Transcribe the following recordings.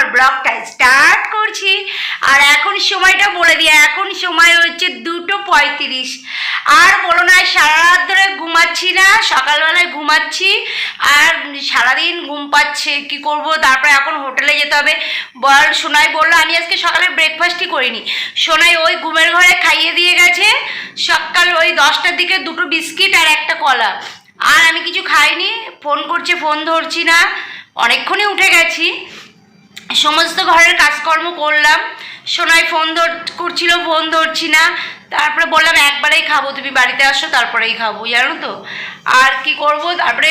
আমার ব্লগটা স্টার্ট করছি। আর এখন সময়টা বলে দিই, এখন সময় হচ্ছে 2:35। আর বলো না, সারা রাত ধরে ঘুমাচ্ছি না, সকালবেলায় ঘুমাচ্ছি আর সারাদিন ঘুম পাচ্ছে, কি করব। তারপরে এখন হোটেলে যেতে হবে। সোনাই বললো, আমি আজকে সকালে ব্রেকফাস্টই করিনি। সোনাই ওই ঘুমের ঘরে খাইয়ে দিয়ে গেছে সকাল ওই 10টার দিকে 2টো বিস্কিট আর একটা কলা। আর আমি কিছু খাইনি। ফোন করছে, ফোন ধরছি না, অনেকক্ষণই উঠে গেছি, সমস্ত ঘরের কাজকর্ম করলাম। সোনাই ফোন করছিল, ফোন ধরছি না। তারপরে বললাম একবারেই খাবো, তুমি বাড়িতে আসো তারপরেই খাবো, জানো তো। আর কি করব। তারপরে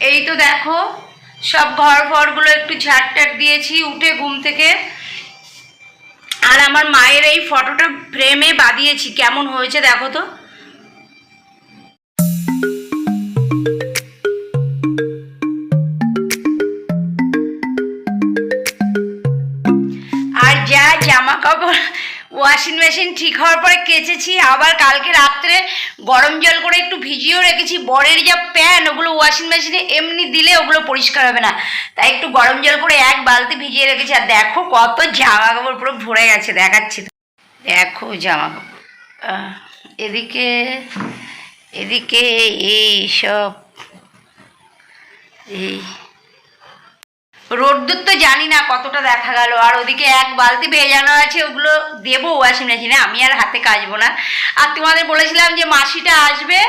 এই তো দেখো সব ঘর ফরগুলো একটু ঝাড়টাট দিয়েছি উঠে ঘুম থেকে। আর আমার মায়ের এই ফটোটা ফ্রেমে বাঁধিয়েছি, কেমন হয়েছে দেখো তো। আর যা জামা কাপড় ওয়াশিং মেশিন ঠিক হওয়ার পরে কেচেছি, আবার কালকে রাত্রে গরম জল করে একটু ভিজিয়েও রেখেছি। বরের যা প্যান্ট, ওগুলো ওয়াশিং মেশিনে এমনি দিলে ওগুলো পরিষ্কার হবে না, তাই একটু গরম জল করে 1 বালতি ভিজিয়ে রেখেছি। আর দেখো কত জামা কাপড় পুরো ভরে গেছে, দেখাচ্ছি দেখো জামা কাপড়। এদিকে এদিকে এই সব, এই রোদ্দুর তো জানি না কতটা দেখা গেল। আর ওদিকে 1 বালতি ভেজানো আছে, ওগুলো দেবো ওয়াশিং মেশিনে, আমি আর হাতে কাচবো না। আর তোমাদের বলেছিলাম যে মাসিটা আসবে,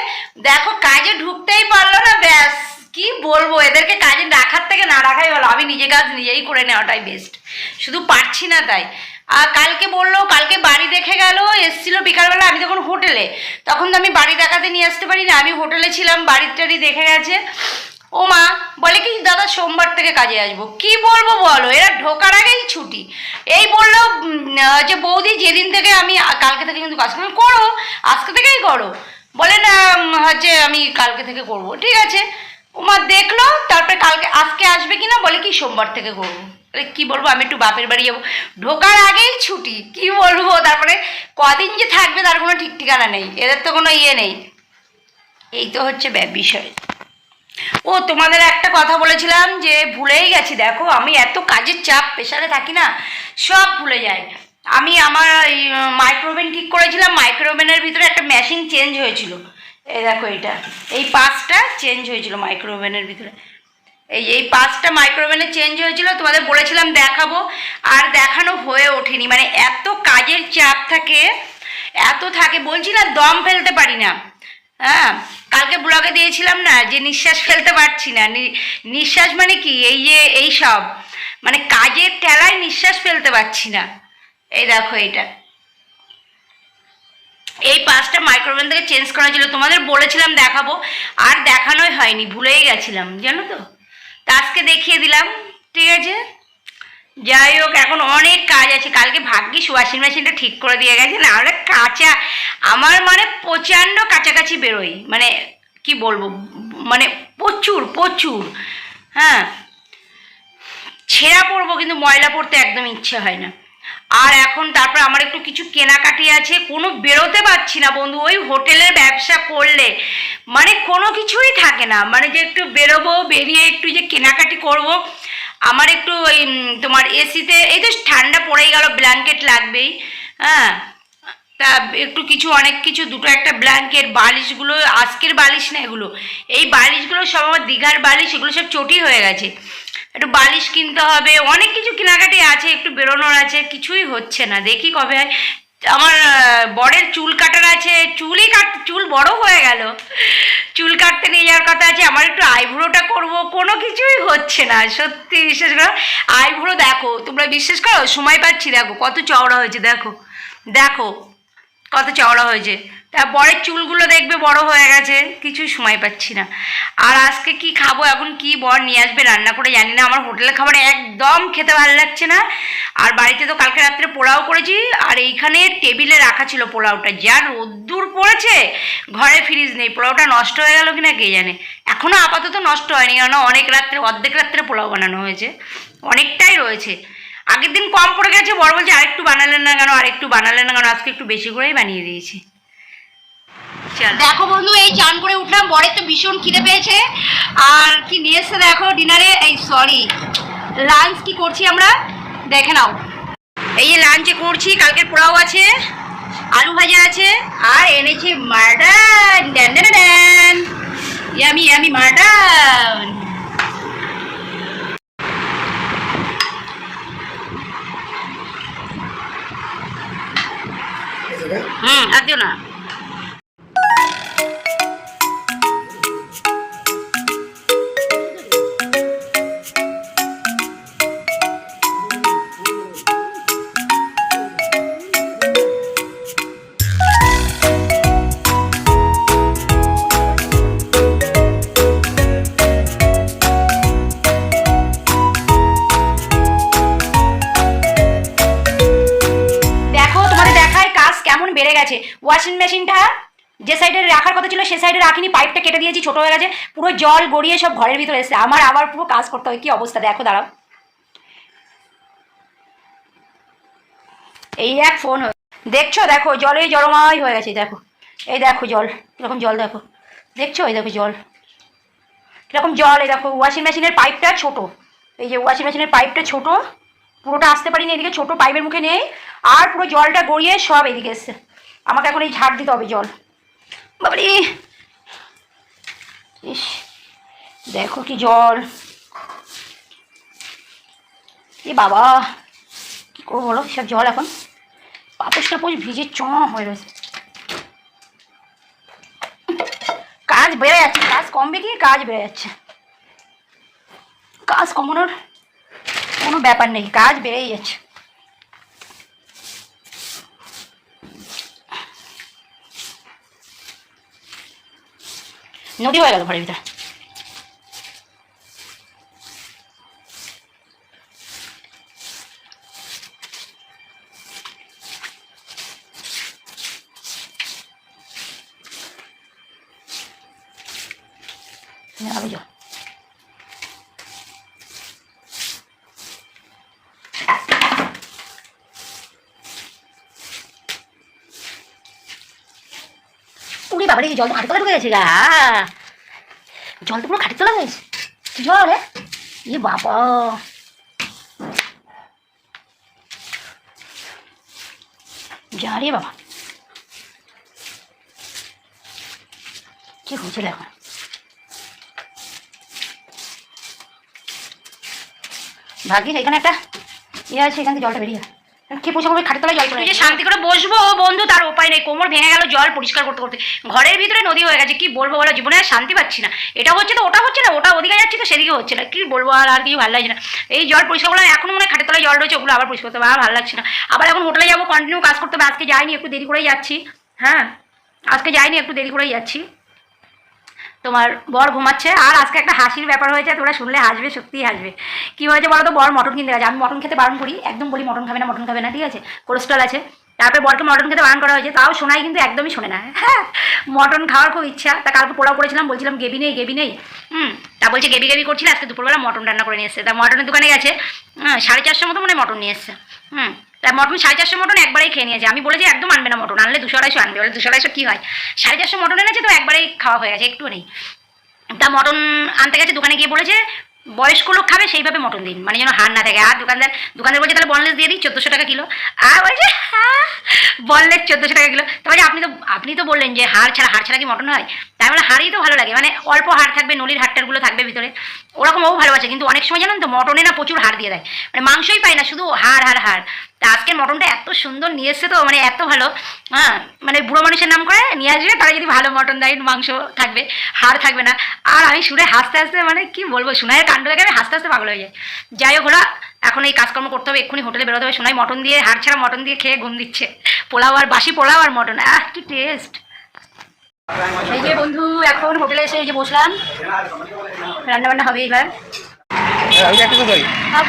দেখো কাজে ঢুকতেই পারলো না। ব্যাস কি বলবো, এদেরকে কাজে রাখার থেকে না রাখাই ভালো। আমি নিজে কাজ নিজেই করে নেওয়াটাই বেস্ট, শুধু পারছি না তাই। আর কালকে বললো, কালকে বাড়ি দেখে গেল, এসেছিলো বিকালবেলা। আমি তখন হোটেলে, তখন তো আমি বাড়ি দেখাতে নিয়ে আসতে পারি না, আমি হোটেলে ছিলাম। বাড়ির টাড়ি দেখে গেছে। ও মা বলে কি, দাদা সোমবার থেকে কাজে আসবো। কি বলবো বলো, এরা ঢোকার আগেই ছুটি। এই বললো যে বৌদি যেদিন থেকে আমি কালকে থেকে কিন্তু কাজ করো, আজকে থেকেই করো। বলে না হচ্ছে আমি কালকে থেকে করব। ঠিক আছে, ও মা দেখলো। তারপরে কালকে আজকে আসবে কিনা, বলে কি সোমবার থেকে করবো। কি বলবো, আমি একটু বাপের বাড়ি যাবো, ঢোকার আগেই ছুটি, কি বলবো। তারপরে কদিন যে থাকবে তার কোনো ঠিক ঠিকানা নেই, এদের তো কোনো ইয়ে নেই। এই তো হচ্ছে বিষয়। ও তোমাদের একটা কথা বলেছিলাম যে ভুলেই গেছি। দেখো আমি এত কাজের চাপ প্রেশারে থাকি না, সব ভুলে যাই। আমি আমার এই মাইক্রোওভেন ঠিক করেছিলাম, মাইক্রোওভেনের ভিতরে একটা মেশিন চেঞ্জ হয়েছিল। এই দেখো এইটা, এই 5টা চেঞ্জ হয়েছিল মাইক্রোওভেনের ভিতরে। এই 5টা মাইক্রোওভেনে চেঞ্জ হয়েছিল, তোমাদের বলেছিলাম দেখাবো, আর দেখানো হয়ে ওঠেনি। মানে এত কাজের চাপ থাকে, এত থাকে, বলছি না দম ফেলতে পারি না। হ্যাঁ, কালকে ব্লগে দিয়েছিলাম না যে নিঃশ্বাস ফেলতে পারছি না। নিঃশ্বাস মানে কি, এই যে এই সব মানে কাজের ঠেলায় নিঃশ্বাস ফেলতে পারছি না। এই দেখো এইটা, এই 5টা মাইক্রোওভেন থেকে চেঞ্জ করা ছিল, তোমাদের বলেছিলাম দেখাবো, আর দেখানোই হয়নি, ভুলেই গেছিলাম জানো তো। তা আজকে দেখিয়ে দিলাম, ঠিক আছে। যাই হোক, এখন অনেক কাজ আছে। কালকে ভাগ্যিস ওয়াশিং মেশিনটা ঠিক করে দিয়ে গেছে, না হলে কাঁচা আমার মানে প্রচণ্ড কাছাকাছি বেরোই, মানে কি বলবো, মানে প্রচুর প্রচুর। হ্যাঁ, ছেঁড়া পরবো কিন্তু ময়লা পরতে একদম ইচ্ছে হয় না। আর এখন তারপর আমার একটু কিছু কেনাকাটি আছে, কোনো বেরোতে পারছি না বন্ধু। ওই হোটেলের ব্যবসা করলে মানে কোনো কিছুই থাকে না, মানে যে একটু বেরোবো, বেরিয়ে একটু যে কেনাকাটি করব। আমার একটু ওই তোমার এসিতে, এই তো ঠান্ডা পড়েই গেল, ব্ল্যাঙ্কেট লাগবেই। হ্যাঁ, তা একটু কিছু অনেক কিছু, 2টো একটা ব্ল্যাঙ্কেট, বালিশগুলো আজকের বালিশ না এগুলো, এই বালিশগুলো সব আমার দীঘার বালিশ, এগুলো সব চটি হয়ে গেছে। একটু বালিশ কিনতে হবে, অনেক কিছু কেনাকাটি আছে, একটু বেরোনোর আছে, কিছুই হচ্ছে না। দেখি কবে হয়। আমার বরের চুল কাটার আছে, চুল বড় হয়ে গেল, চুল কাটতে নিয়ে যাওয়ার কথা আছে। আমার একটু আইব্রোটা করব, কোনো কিছুই হচ্ছে না সত্যি, বিশ্বাস করো। আইব্রো দেখো, তোমরা বিশ্বাস করো, সময় পাচ্ছি, দেখো কত চওড়া হয়েছে, দেখো দেখো কত চওড়া হয়েছে। তা বরের চুলগুলো দেখবে বড় হয়ে গেছে, কিছুই সময় পাচ্ছি না। আর আজকে কি খাবো, এখন কি বর নিয়ে আসবে রান্না করে জানি না। আমার হোটেলের খাবার একদম খেতে ভালো লাগছে না। আর বাড়িতে তো কালকে রাত্রে পোলাও করেছি, আর এইখানে টেবিলে রাখা ছিল পোলাওটা, যা রোদ্দুর পড়েছে, ঘরে ফ্রিজ নেই, পোলাওটা নষ্ট হয়ে গেল কিনা কে জানে। এখনও আপাতত নষ্ট হয়নি, কেননা অনেক রাত্রে, অর্ধেক রাত্রে পোলাও বানানো হয়েছে, অনেকটাই রয়েছে। আগের দিন কম পড়ে গেছে, বড় বলছে আরেকটু বানালেন না কেন, আরেকটু বানালেন না কেন। আজকে একটু বেশি করেই বানিয়ে দিয়েছি। দেখো বন্ধু, এই চান করে উঠলাম, বরের তো ভীষণ খিদে পেয়েছে। আর কি নিয়ে এসছে দেখো ডিনারে, এই সরি লাঞ্চ কি করছি আমরা দেখে নাও। এই যে লাঞ্চে করছি, কালকের পোড়াও আছে, আলু ভাজা আছে, আর এনেছি মাটন। ড্যান ড্যান ড্যান, ইয়ামি ইয়ামি মাটন। আর দিও না। বেড়ে গেছে। ওয়াশিং মেশিনটা যে সাইডে রাখার কথা ছিল সে সাইডে রাখিনি, পাইপটা কেটে দিয়েছি, ছোট হয়ে গেছে, পুরো জল গড়িয়ে সব ঘরের ভিতরে এসেছে। আমার আবার পুরো কাজ করতে হয়, কি অবস্থা দেখো, দাঁড়াও। এই এক ফোন দেখছো, দেখো জলে জলময় হয়ে গেছে, দেখো এই দেখো জল কিরকম, জল দেখো, দেখছো এই দেখো জল কিরকম জল। এই দেখো ওয়াশিং মেশিনের পাইপটা ছোট, এই যে ওয়াশিং মেশিনের পাইপটা ছোট, পুরোটা আসতে পারিনি, এদিকে ছোট পাইপের মুখে নেই, আর পুরো জলটা গড়িয়ে সব এদিকে এসছে। আমাকে এখন এই ঝাড় দিতে হবে জল। বাবারে ইস, দেখো কি জল, এ বাবা কি করবো বলো, সব জল এখন পাপোশ টাপোশ ভিজে চ হয়ে রয়েছে। কাজ বেড়ে যাচ্ছে, কাজ কমবে কি, কাজ বেড়ে যাচ্ছে, কাজ কমানোর কোনো ব্যাপার নেই, কাজ বেড়েই যাচ্ছে। নদী হয়ে গেল ঘরের ভিতরে। আরো যাও, উড়ি বাবারে জল তো খাটের তলা ঢুকে গেছে গা, জল তো পুরো খাটের তলা হয়েছে, কি জল রে, ইয়ে বাবা যা রে বাবা, কি হয়েছিল এখন। ভাগ্যিস এখানে একটা ইয়ে আছে, এখান থেকে জলটা বেরিয়ে কে পোষা করবে, খাটের তলায় জল পড়ে। শান্তি করে বসবো বন্ধু, তার উপায় নেই, কোমর ভেঙে গেল জল পরিষ্কার করতে করতে, ঘরের ভিতরে নদী হয়ে গেছে, কি বলবো বলো, জীবনে আর শান্তি পাচ্ছি না। এটা হচ্ছে তো ওটা হচ্ছে না, ওটা ওদিকে যাচ্ছি তো সেদিকে হচ্ছে না, কি বলবো, আর কিছু ভালো লাগছে না। এই জল পরিষ্কার করলাম, এখন মনে হয় খাটের তলায় জল রয়েছে, ওগুলো আবার পরিষ্কার করতে হবে, আর ভালো লাগছে না। আবার এখন হোটেলে যাবো, কন্টিনিউ কাজ করতে হবে, আজকে যাইনি, একটু দেরি করেই যাচ্ছি। হ্যাঁ আজকে যাইনি, একটু দেরি করেই যাচ্ছি। তোমার বর ঘুমাচ্ছে, আর আজকে একটা হাসির ব্যাপার হয়েছে, তোমরা শুনলে হাসবে, সত্যিই হাসবে। কী হয়েছে বলো তো, বর মটন কিনতে গেছে, আমি মটন খেতে বারণ করি, একদম বলি মটন খাবে না, মটন খাবে না, ঠিক আছে, কোলেস্ট্রল আছে। তারপরে বরকে মটন খেতে বারণ করা হয়েছে, তাও শোনাই কিন্তু একদমই শোনে না। হ্যাঁ মটন খাওয়ার খুব ইচ্ছা, তা কালকে পোলাও করেছিলাম, বলছিলাম গেবি নেই গেবি নেই, তা বলছে গেবি গেবি করছিল, আজকে দুপুরবেলা মটন রান্না করে নিয়ে এসছে। তা মটনের দোকানে গেছে, 450 মতো মানে মটন নিয়ে এসছে। তা মটন 450 মটন একবারেই খেয়ে নিয়েছে। আমি বলেছি একদম আনবে না মটন, আনলে 200-250 আনবে, বলে 200-250 কী হয়, 450 মটন এনেছে তো একবারেই খাওয়া হয়ে গেছে, একটু নেই। তা মটন আনতে গেছে, দোকানে গিয়ে বলেছে বয়স্ক লোক খাবে সেইভাবে মটন দিন, মানে যেন হাড় না থাকে। আর দোকানদার বলছে তাহলে বনলেস দিয়ে দিই, 1400 টাকা কিলো। আর বলছে বনলেস 1400 টাকা কিলো। তো বলছে আপনি তো বললেন যে হাড় ছাড়া কি মটন হয়, তাই বলে হাড়ই তো ভালো লাগে, মানে অল্প হাড় থাকবে, নলির হাড়টারগুলো থাকবে ভিতরে, ওরকম ও ভালোবাসে। কিন্তু অনেক সময় জানেন তো মটনে না প্রচুর হাড় দিয়ে দেয়, মানে মাংসই পায় না, শুধু হাড়। তা আজকে মটনটা এত সুন্দর নিয়ে এসছে তো, মানে এত ভালো, মানে বুড়ো মানুষের নাম করে নিয়ে আসবে, তারা যদি ভালো মটন দেয়, মাংস থাকবে, হাড় থাকবে না। আর আমি শুনে হাসতে হাসতে, মানে কি বলবো, সোনাইয়ের কাণ্ড দেখে আমি হাসতে হাসতে পাগল হয়ে যাই। যাই হোক হলো, এখন এই কাজকর্ম করতে হবে, এক্ষুনি হোটেলে বেরোতে হবে। সোনাই মটন দিয়ে, হাড় ছাড়া মটন দিয়ে খেয়ে ঘুম দিচ্ছে, পোলাও আর বাসি পোলাও আর মটন, কি টেস্ট। এই যে বন্ধু এখন হোটেলে এসে এই যে বসলাম, রান্না বান্না হবে এইবার।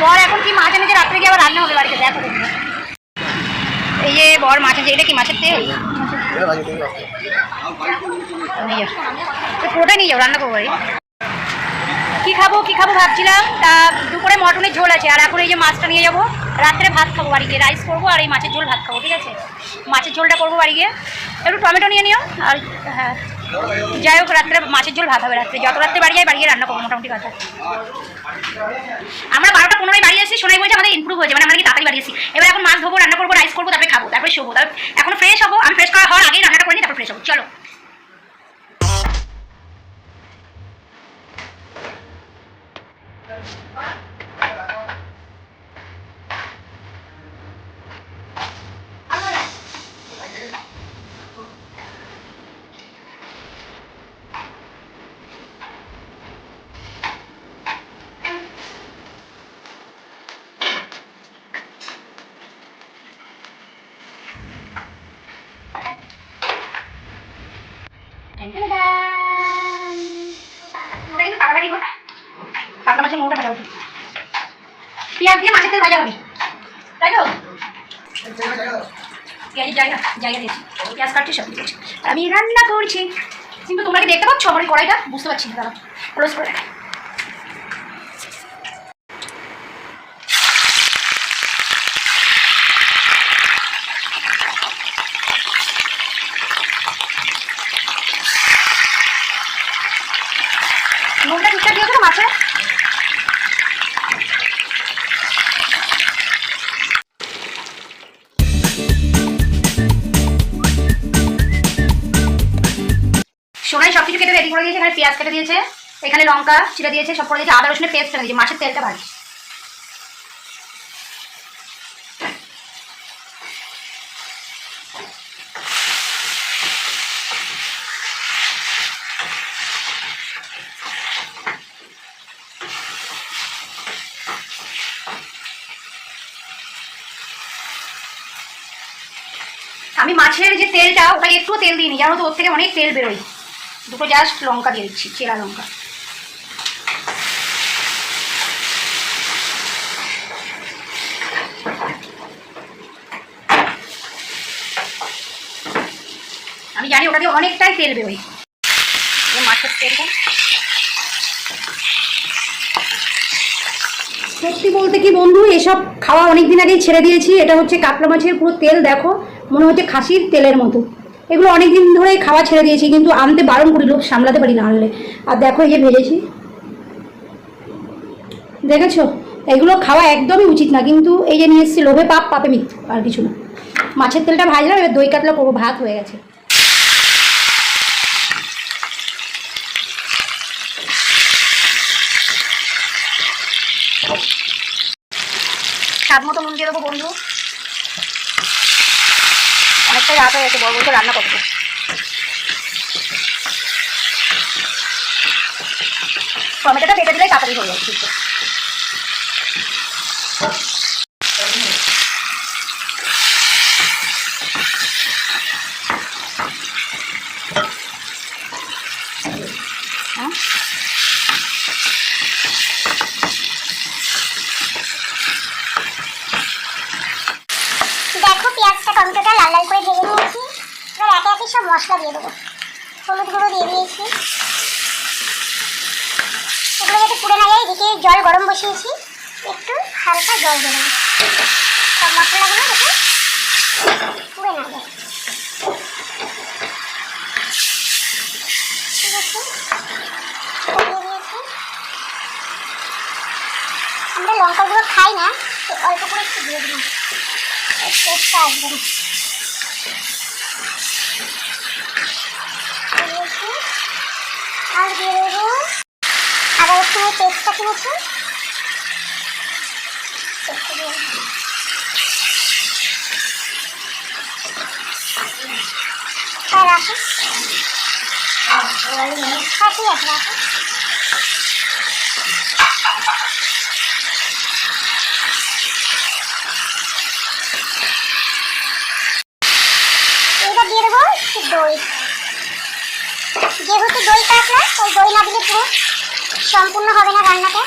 বর এখন কি মাছ এনেছে, রাত্রে গিয়ে আবার রান্না হবে বাড়িতে, দেখো। এই যে বর মাছ এনেছে, এটা কি মাছের তেল, পুরোটা নিয়ে যাও, রান্না করবো বাড়ি। কি খাবো ভাবছিলাম, তা দুপুরে মটনের ঝোল আছে, আর এখন এই যে মাছটা নিয়ে যাবো, রাত্রে ভাত খাবো বাড়ি গিয়ে, রাইস করবো আর এই মাছের ঝোল ভাত খাবো, ঠিক আছে। মাছের ঝোলটা করবো বাড়ি গিয়ে, একটু টমেটো নিয়ে নিও। আর হ্যাঁ যাই হোক, রাত্রে মাছের ঝোল ভাত হবে। রাত্রে যত রাত্রে বাড়ি যায় বাড়ি গিয়ে রান্না করবো, মোটামুটি কথা। আমরা 12টা 15 বাড়ি আসি, সোনাই বলছে আমাদের ইমপ্রুভ হয়েছে, মানে আমরা কি তাড়াতাড়ি বাড়ি আসি। এবার এখন মাছ ধোবো, রান্না করবো, রাইস করবো, তারপরে খাবো, তারপরে শোবো, তারপর এখন ফ্রেশ হবো। আমি ফ্রেশ করা হওয়ার আগেই রান্নাটা করে নিই, তারপর ফ্রেশ হবো। চলো। পাতলা মাছের মোটা ভাজা হবে, পেঁয়াজ দিয়ে মাছের তেল ভাজা হবে, তাই তো? পেঁয়াজের জায়গা দিয়েছি, পেঁয়াজ কাটছি, সব দিয়েছি, আমি রান্না করছি। কিন্তু তোমরা কি দেখতে পাচ্ছ আমার এই কড়াইটা? বুঝতে পারছি না, দাঁড়াও ক্লোজ করে রাখা। নুনটা ঠিকঠাক দিয়েছো তো মাছে? সোনাই সব কিছু কেটে রেডি করে দিয়েছে। এখানে পেঁয়াজ কেটে দিয়েছে, এখানে লঙ্কা ছিঁড়ে দিয়েছে, সব করে দিয়েছে, আদা রসুনের পেস্ট কেটে দিয়েছে, মাছের তেলটা ভাজি। আমি মাছের যে তেলটা, ওটা একটু তেল দিইনি, জানো তো, ওর থেকে অনেক তেল বেরোয়। দুটো জাস্ট লঙ্কা দিয়ে দিচ্ছি, চেরা লঙ্কা। আমি জানি ওটা দিয়ে অনেকটাই তেল বেরোয়, মাছের তেলটা। সত্যি বলতে কি বন্ধু, এসব খাওয়া অনেকদিন আগেই ছেড়ে দিয়েছি। এটা হচ্ছে কাতলা মাছের পুরো তেল, দেখো মনে হচ্ছে খাসির তেলের মতো। এগুলো অনেকদিন ধরেই খাওয়া ছেড়ে দিয়েছি, কিন্তু আনতে বারণ করি, লোভ সামলাতে পারি না আনলে। আর দেখো এই যে ভেজেছি, দেখেছো? এগুলো খাওয়া একদমই উচিত না, কিন্তু এই যে নিয়ে এসেছি, লোভে পাপ, পাপে মৃত্যু, আর কিছু না। মাছের তেলটা ভাজলাম, এবার দই কাতলা করবো, ভাত হয়ে গেছে। স্বাদ মতো নুন দিয়ে দেবো বন্ধু। অনেকটাই রাত হয়ে গেছে, বড় বলতে রান্না করবো। টমেটোটা পেটে দিলে তাড়াতাড়ি হয়ে যাচ্ছে। দেখো পেঁয়াজটা টমেটোটা লাল লাল করে ভেজে নিয়েছি। এবার একে একে সব মশলা দিয়ে দেবো। হলুদ গুঁড়ো দিয়ে দিয়েছি, এগুলো যাতে পুড়ে না যায়। এদিকে জল গরম বসিয়েছি, একটু হালকা জল দিয়ে দেবো, সব মশলাগুলো যাতে পুড়ে না যায়। ঠিক আছে, দিয়ে দিয়েছি। আমরা লঙ্কাগুলো খাই না, তো অল্প করে একটু দিয়ে দিলাম, টেস্টটা আসবে না। আর দিয়ে দেবো আদা রসুনের পেস্টটা কিনেছি, রাখো। হ্যাঁ ঠিক আছে, রাখো। এবার দিয়ে দেবো একটু দই। যেহেতু দই কাটলা, ওই দই না দিলে পুরো সম্পূর্ণ হবে না রান্নাটা।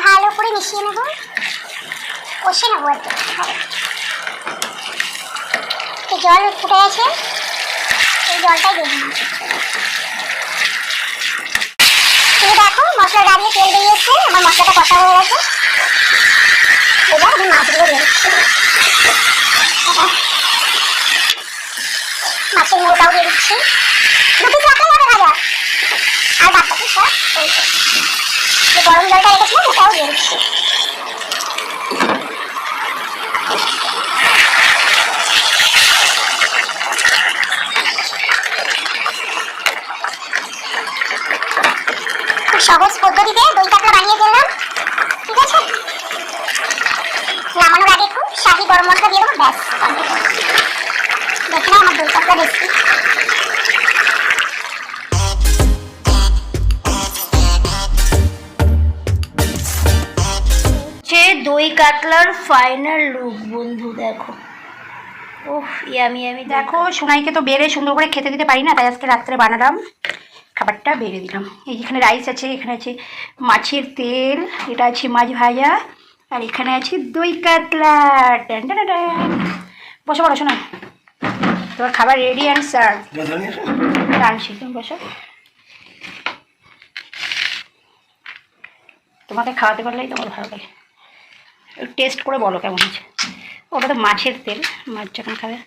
ভালো করে মিশিয়ে নেব, কষে নেবো আর কি। জল ফুটে গেছে, এই জলটাই দিয়ে দিলাম। তুমি দেখো মশলা দাঁড়িয়ে তেল বেরিয়েছে, আমার মশলাটা কষা হয়ে গেছে। এবার আমি মাছগুলো দিয়ে দিচ্ছি, মাছের মুড়োটাও দিয়ে দিচ্ছি। পিস রাখলে হবে ভাজা। আর বাকি সব যে গরম জলটা রেখেছিলাম ওটাও দিয়ে দিচ্ছি। খুব সহজ পদ্ধতিতে দই কাতলা বানিয়ে ফেললাম, ঠিক আছে। নামানোর আগে একটু শাহি গরম মশলা দিয়ে দেবো, ব্যাস। দেখে নাও আমার দই কাতলা রেসিপি। দই কাতলার ফাইনাল লুক বন্ধু, দেখো। ওহ ইয়ামি ইয়ামি। দেখো সোনাইকে তো বেড়ে সুন্দর করে খেতে দিতে পারি না, তাই আজকে রাত্রে বানালাম, খাবারটা বেড়ে দিলাম। এই যেখানে রাইস আছে, এখানে আছে মাছের তেল, এটা আছে মাছ ভাজা, আর এখানে আছে দই কাতলা। বসো বলো শোনা, তোমার খাবার রেডি অ্যান্ড সার্ভ। আনছি, তুমি বসো। তোমাকে খাওয়াতে পারলেই তোমার ভালো লাগে। টেস্ট করে বলো কেমন আছে। ওটা তো মাছের তেল, মাছ যখন খাবে।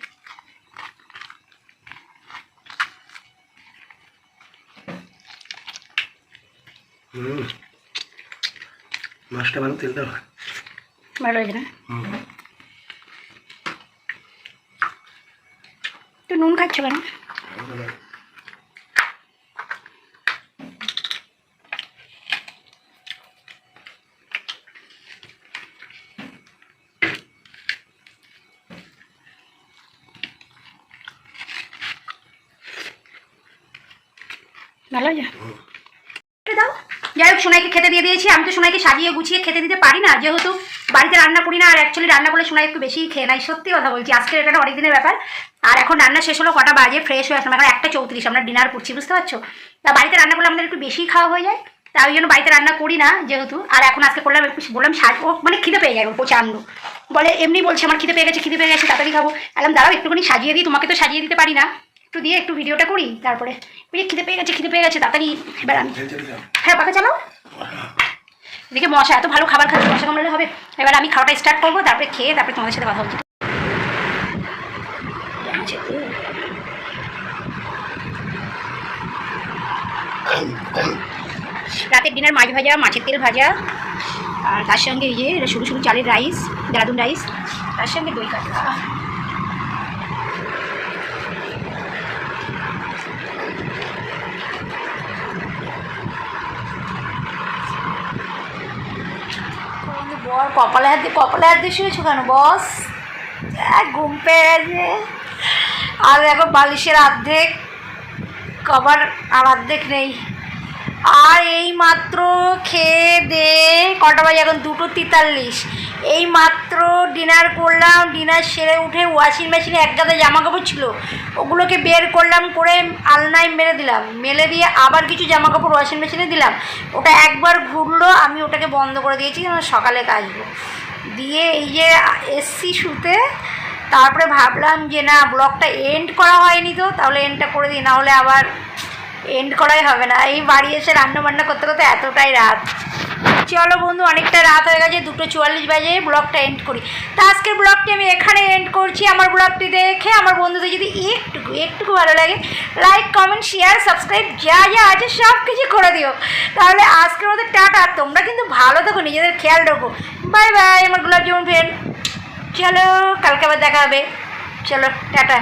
মাছটা ভালো, তেলটা ভালো হয়েছে না? তো নুন খাচ্ছ কেন? ভালো হয়েছে? দাও। যাই হোক, সোনাইকে খেতে দিয়ে দিয়েছি। আমি তো সোনাইকে সাজিয়ে গুছিয়ে খেতে দিতে পারি না, যেহেতু বাড়িতে রান্না করি না। আর অ্যাকচুয়ালি রান্না করলে সোনাই একটু বেশি খেয়ে নেয়, সত্যি কথা বলছি। আজকে এটা অনেক দিনের ব্যাপার। আর এখন রান্না শেষ হলো, কটা বাজে, ফ্রেশ হয়ে আসলাম, এখন 1:34, আমরা ডিনার করছি, বুঝতে পারছো। তা বাড়িতে রান্না করলে আমাদের একটু বেশি খাওয়া হয়ে যায়, তাই ওই জন্য বাড়িতে রান্না করি না যেহেতু। আর এখন আজকে করলাম, একটু বললাম ও মানে খিদে পেয়ে যায়, ও প্রচণ্ড বলে, এমনি বলছে আমার খিদে পেয়ে গেছে, খিদে পেয়ে গেছে, তাড়াতাড়ি খাবো। এলাম দাঁড়াও একটুখানি সাজিয়ে দিই, তোমাকে তো সাজিয়ে দিতে পারি না, একটু দিয়ে একটু ভিডিওটা করি, তারপরে ওই খিদে পেয়ে গেছে, খিদে পেয়ে গেছে, তাড়াতাড়ি। এবার আমি হ্যাঁ পাখা চালাও। এদিকে মশা, এত ভালো খাবার খাচ্ছে, মশা কামড়ালে হবে। এবার আমি খাওয়াটা স্টার্ট করবো, তারপরে খেয়ে তারপরে তোমাদের সাথে কথা বলছি। রাতের ডিনার মাছ ভাজা, মাছের তেল ভাজা, আর তার সঙ্গে এই যে এটা সরু সরু চালের রাইস, দেরাদুন রাইস, তার সঙ্গে দই কাতলা। বর কপালে হাত দিয়ে শুয়েছো কেন বস? ঘুম পেয়ে গেছে। আর দেখো বালিশের অর্ধেক, কভার আর অর্ধেক নেই। আর এই মাত্র খেয়ে দে, কটা বাজে এখন? 2:43। এই মাত্র ডিনার করলাম, ডিনার সেরে উঠে ওয়াশিং মেশিনে এক গাদা জামা কাপড় ছিল, ওগুলোকে বের করলাম, করে আলনায় মেলে দিলাম, মেলে দিয়ে আবার কিছু জামা কাপড় ওয়াশিং মেশিনে দিলাম। ওটা একবার ঘুরলো, আমি ওটাকে বন্ধ করে দিয়েছি, সকালে কাচবো। দিয়ে এই যে এসছি শুতে, তারপরে ভাবলাম যে না, ব্লগটা এন্ড করা হয়নি তো, তাহলে এন্ডটা করে দিই, নাহলে আবার এন্ড করাই হবে না। এই বাড়ি এসে রান্না বান্না করতে করতে এতটাই রাত। চলো বন্ধু, অনেকটা রাত হয়ে গেছে, 2:44 বাজে, ব্লগটা এন্ড করি। তা আজকের ব্লগটি আমি এখানে এন্ড করছি। আমার ব্লগটি দেখে আমার বন্ধুদের যদি একটুকু ভালো লাগে, লাইক, কমেন্ট, শেয়ার, সাবস্ক্রাইব যা যা আছে সব কিছু করে দিও। তাহলে আজকের মধ্যে টাটা। তোমরা কিন্তু ভালো থাকো, নিজেদের খেয়াল রাখো। বাই বাই আমার গোলাপ জামুন ফ্রেন্ড। চলো কালকে আবার দেখা হবে। চলো টাটা।